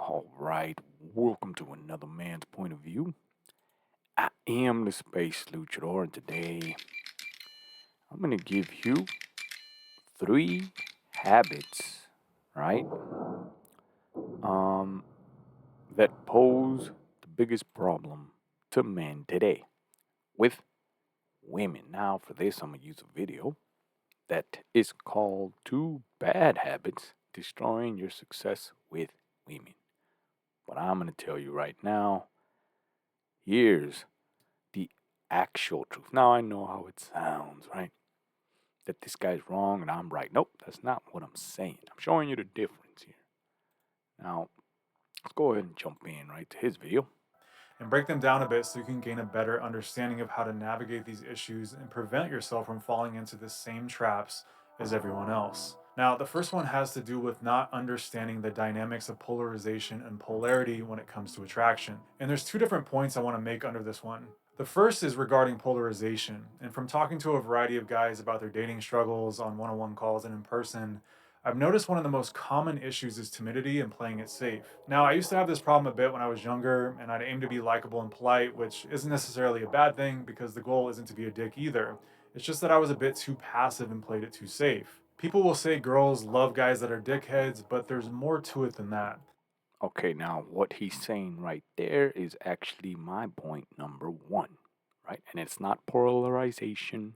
All right, welcome to another man's point of view. I am the Space Luchador, and today I'm going to give you three habits, right? Um, that pose the biggest problem to men today with women. Now, for this, I'm going to use a video that is called Two Bad Habits Destroying Your Success with Women. But I'm going to tell you right now, here's the actual truth. Now I know how it sounds, right? That this guy's wrong and I'm right. Nope, that's not what I'm saying. I'm showing you the difference here. Now, let's go ahead and jump in right to his video. And break them down a bit so you can gain a better understanding of how to navigate these issues and prevent yourself from falling into the same traps as everyone else. Now, the first one has to do with not understanding the dynamics of polarization and polarity when it comes to attraction. And there's two different points I want to make under this one. The first is regarding polarization. And from talking to a variety of guys about their dating struggles on one on one calls and in person, I've noticed one of the most common issues is timidity and playing it safe. Now, I used to have this problem a bit when I was younger, and I'd aim to be likable and polite, which isn't necessarily a bad thing because the goal isn't to be a dick either. It's just that I was a bit too passive and played it too safe. People will say girls love guys that are dickheads, but there's more to it than that. Okay, now what he's saying right there is actually my point number one, right? And it's not polarization,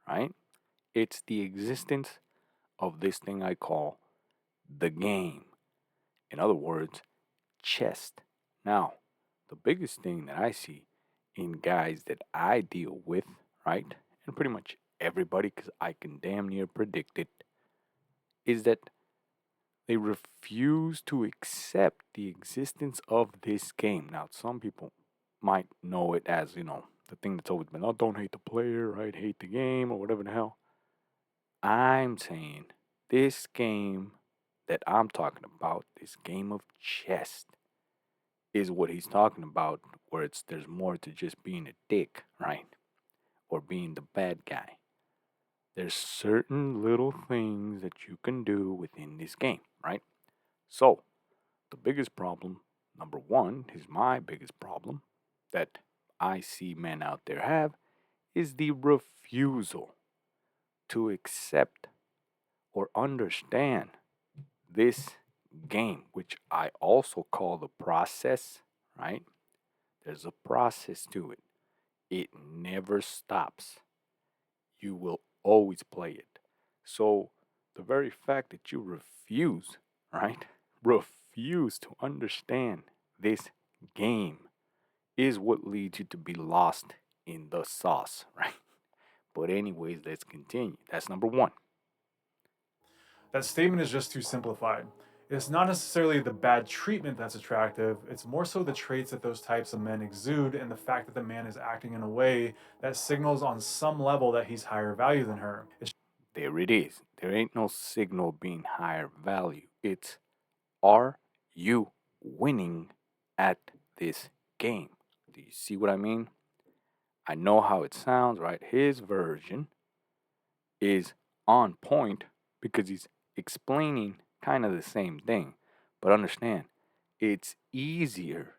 right? It's the existence of this thing I call the game. In other words, chess. Now, the biggest thing that I see in guys that I deal with, right, and pretty much everybody, because I can damn near predict it, is that they refuse to accept the existence of this game. Now, some people might know it as, the thing that's always been, oh, don't hate the player, right? Hate the game or whatever the hell. I'm saying this game that I'm talking about, this game of chess, is what he's talking about, where there's more to just being a dick, right? Or being the bad guy. There's certain little things that you can do within this game, right? So, the biggest problem, number one, is my biggest problem that I see men out there have is the refusal to accept or understand this game, which I also call the process, right? There's a process to it. It never stops. You will always play it. So the very fact that you refuse, right? Refuse to understand this game is what leads you to be lost in the sauce, right? But anyways, let's continue. That's number one. That statement is just too simplified. It's not necessarily the bad treatment that's attractive, it's more so the traits that those types of men exude and the fact that the man is acting in a way that signals on some level that he's higher value than her. It's There it is. There ain't no signal being higher value. It's, are you winning at this game? Do you see what I mean? I know how it sounds, right? His version is on point because he's explaining kind of the same thing. But understand, it's easier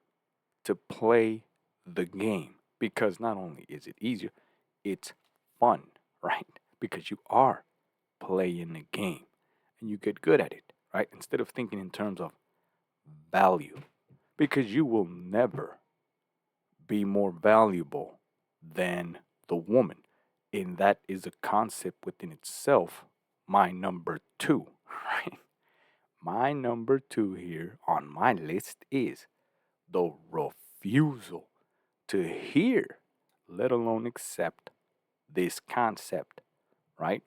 to play the game because not only is it easier, it's fun, right? Because you are playing the game and you get good at it, right? Instead of thinking in terms of value, because you will never be more valuable than the woman. And that is a concept within itself. My number two, right? My number two here on my list is the refusal to hear, let alone accept this concept, right?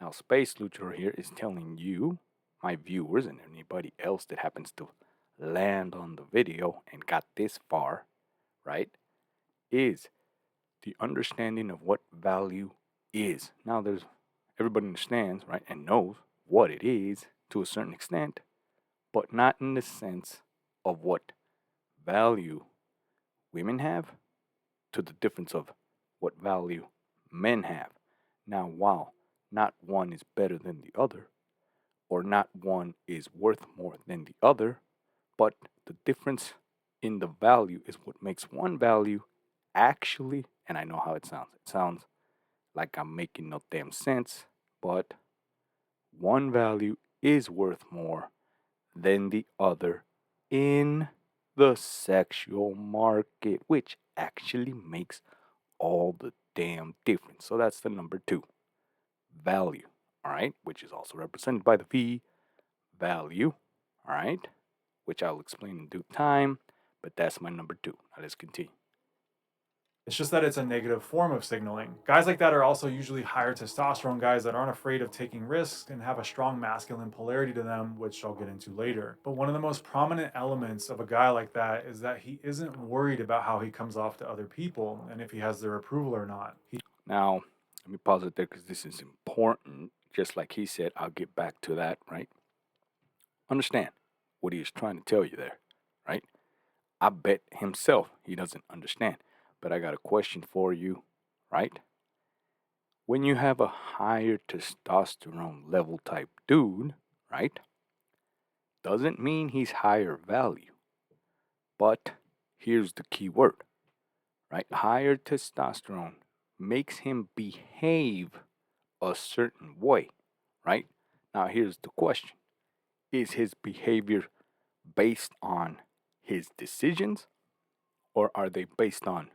Now, Space Luchador here is telling you, my viewers, and anybody else that happens to land on the video and got this far, right, is the understanding of what value is. Now, there's everybody understands, right, and knows what it is to a certain extent, but not in the sense of what value women have to the difference of what value men have. Now, while not one is better than the other, or not one is worth more than the other, But the difference in the value is what makes one value actually, and I know how it sounds. It sounds like I'm making no damn sense, but one value is worth more than the other in the sexual market, which actually makes all the damn difference. So that's the number two, value, all right, which is also represented by the V, value, all right, which I'll explain in due time, but that's my number two. Now let's continue. It's just that it's a negative form of signaling. Guys like that are also usually higher testosterone guys that aren't afraid of taking risks and have a strong masculine polarity to them, which I'll get into later. But one of the most prominent elements of a guy like that is that he isn't worried about how he comes off to other people and if he has their approval or not. Now, let me pause it there because this is important. Just like he said, I'll get back to that, right? Understand what he is trying to tell you there, right? I bet himself he doesn't understand. But I got a question for you, right? When you have a higher testosterone level type dude, right? Doesn't mean he's higher value. But here's the key word, right? Higher testosterone makes him behave a certain way, right? Now, here's the question. Is his behavior based on his decisions or are they based on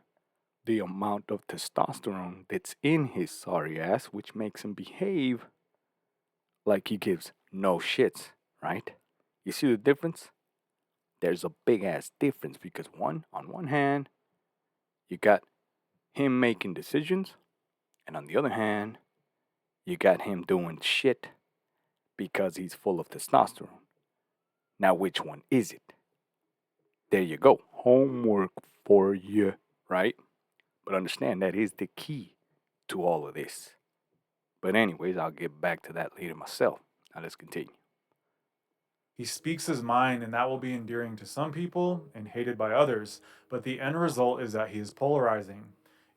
the amount of testosterone that's in his sorry ass, which makes him behave like he gives no shits, right? You see the difference? There's a big ass difference because on one hand, you got him making decisions, and on the other hand, you got him doing shit because he's full of testosterone. Now, which one is it? There you go. Homework for you, right? But understand that is the key to all of this. But, anyways, I'll get back to that later myself. Now, let's continue. He speaks his mind, and that will be endearing to some people and hated by others, but the end result is that he is polarizing.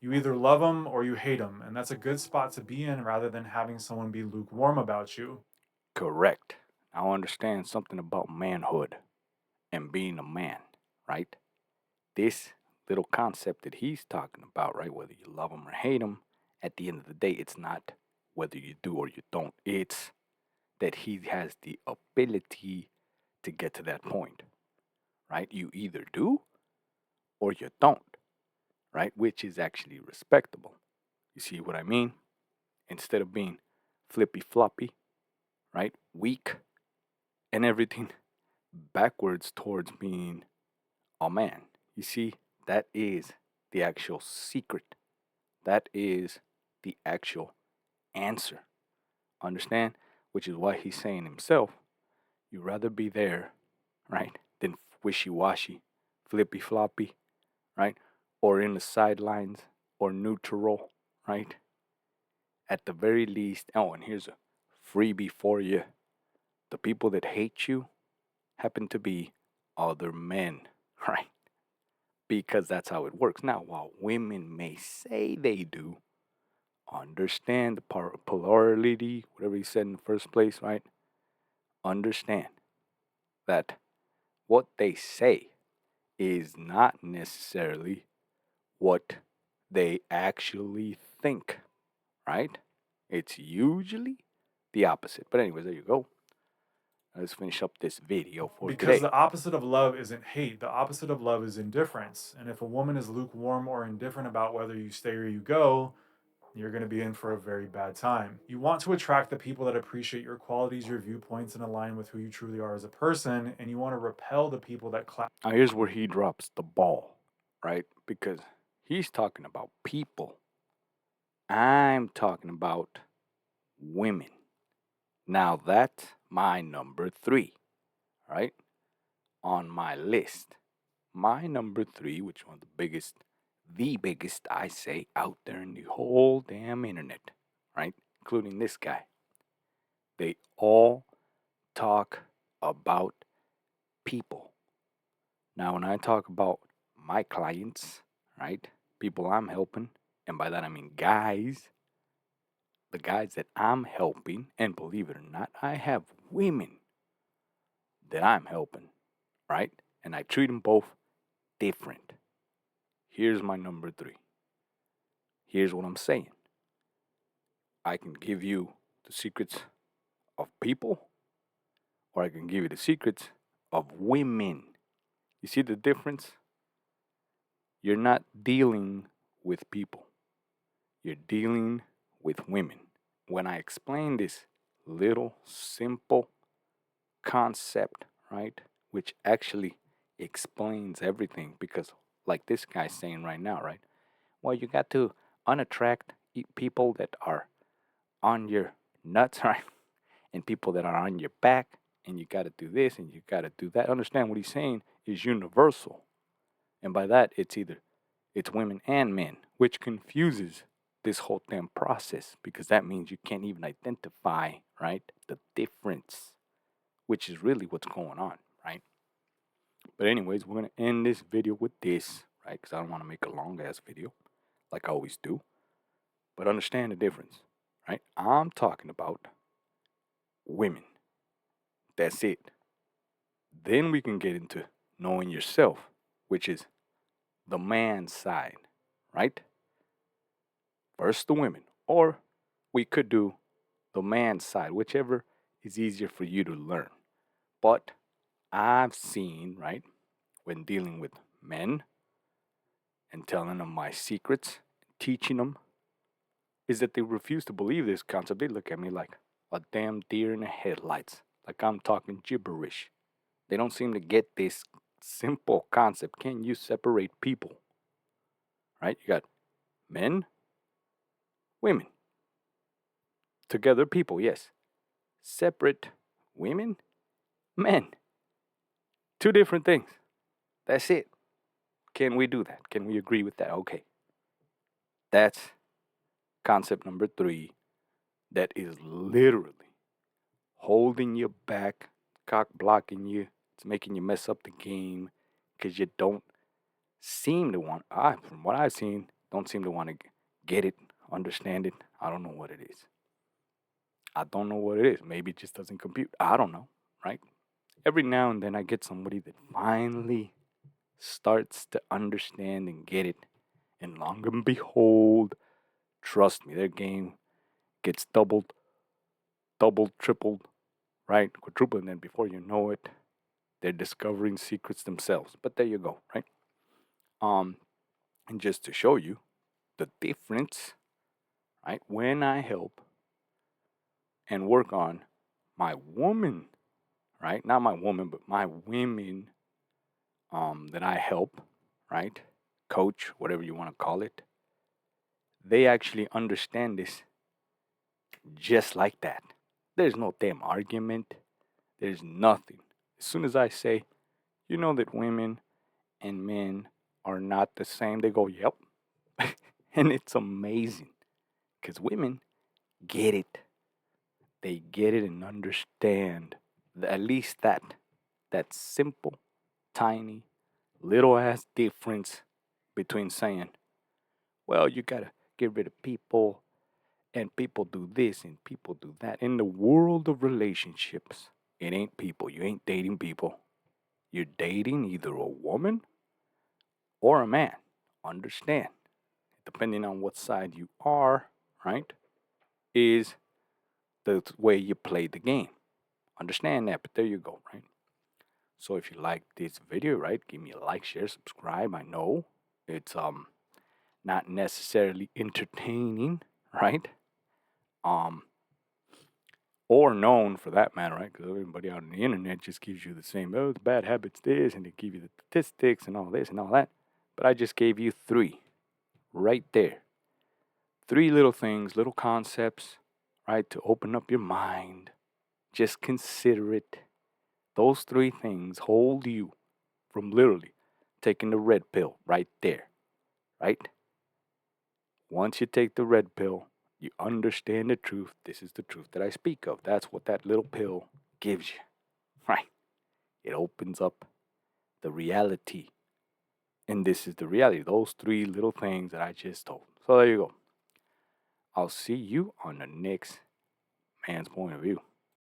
You either love him or you hate him, and that's a good spot to be in rather than having someone be lukewarm about you. Correct. Now, understand something about manhood and being a man, right? This little concept that he's talking about, right? Whether you love him or hate him, at the end of the day, it's not whether you do or you don't. It's that he has the ability to get to that point, right? You either do or you don't, right? Which is actually respectable. You see what I mean? Instead of being flippy floppy, right? Weak and everything backwards towards being a man. You see, that is the actual secret. That is the actual answer. Understand? Which is why he's saying himself, you'd rather be there, right, than wishy washy, flippy floppy, right? Or in the sidelines or neutral, right? At the very least, oh, and here's a freebie for you. The people that hate you happen to be other men, right? Because that's how it works. Now, while women may say they do, understand the polarity, whatever he said in the first place, right? Understand that what they say is not necessarily what they actually think, right? It's usually the opposite. But, anyways, there you go. Let's finish up this video for Because today. the opposite of love isn't hate, the opposite of love is indifference. And if a woman is lukewarm or indifferent about whether you stay or you go, you're going to be in for a very bad time. You want to attract the people that appreciate your qualities, your viewpoints, and align with who you truly are as a person. And you want to repel the people that clash. Now, here's where he drops the ball, right? Because he's talking about people. I'm talking about women. Now, that's my number three, right? On my list. My number three, which one of the biggest, I say, out there in the whole damn internet, right? Including this guy. They all talk about people. Now, when I talk about my clients, right? People I'm helping, and by that I mean guys, the guys that I'm helping, and believe it or not, I have women that I'm helping, right? And I treat them both different. Here's my number 3. Here's what I'm saying. I can give you the secrets of people, or I can give you the secrets of women. You see the difference? You're not dealing with people, you're dealing with women. When I explain this little simple concept, right, which actually explains everything, because, like this guy's saying right now, right? Well, you got to unattract people that are on your nuts, right? And people that are on your back, and you got to do this and you got to do that. Understand what he's saying is universal. And by that, it's women and men, which confuses this whole damn process, because that means you can't even identify, right, the difference, which is really what's going on, right? But anyways, we're gonna end this video with this, right? Because I don't want to make a long ass video, like I always do. But understand the difference, right? I'm talking about women. That's it. Then we can get into knowing yourself, which is the man's side, right? First the women. Or we could do the man's side, whichever is easier for you to learn. But I've seen, right, when dealing with men and telling them my secrets, teaching them, is that they refuse to believe this concept. They look at me like a damn deer in the headlights, like I'm talking gibberish. They don't seem to get this simple concept. Can you separate people? Right? You got men, women. Together people, yes. Separate women, men. Two different things. That's it. Can we do that? Can we agree with that? Okay. That's concept number 3 that is literally holding you back, cock blocking you. It's making you mess up the game because you don't seem to want, from what I've seen, don't seem to want to get it, understand it. I don't know what it is. I don't know what it is. Maybe it just doesn't compute. I don't know, right? Every now and then I get somebody that finally starts to understand and get it. And long and behold, trust me, their game gets doubled, tripled, right? Quadrupled. And then before you know it, they're discovering secrets themselves. But there you go, right? And just to show you the difference, right? When I help and work on my woman, right? Not my woman, but my women that I help, right? Coach, whatever you want to call it. They actually understand this just like that. There's no damn argument. There's nothing. As soon as I say, you know that women and men are not the same, they go, yep. And it's amazing because women get it. They get it and understand at least that simple, tiny, little ass difference between saying, well, you gotta get rid of people and people do this and people do that. In the world of relationships, it ain't people. You ain't dating people. You're dating either a woman or a man. Understand, depending on what side you are, right, is the way you play the game. Understand that, but there you go, right? So if you like this video, right, give me a like, share, subscribe. I know it's not necessarily entertaining, right? Um or known for that matter, right? Because everybody out on the internet just gives you the same, oh, the bad habits this, and they give you the statistics and all this and all that. But I just gave you 3 right there. 3 little things, little concepts, right, to open up your mind. Just consider it. Those 3 things hold you from literally taking the red pill right there, right? Once you take the red pill, you understand the truth. This is the truth that I speak of. That's what that little pill gives you, right? It opens up the reality. And this is the reality. Those 3 little things that I just told. So there you go. I'll see you on the next man's point of view.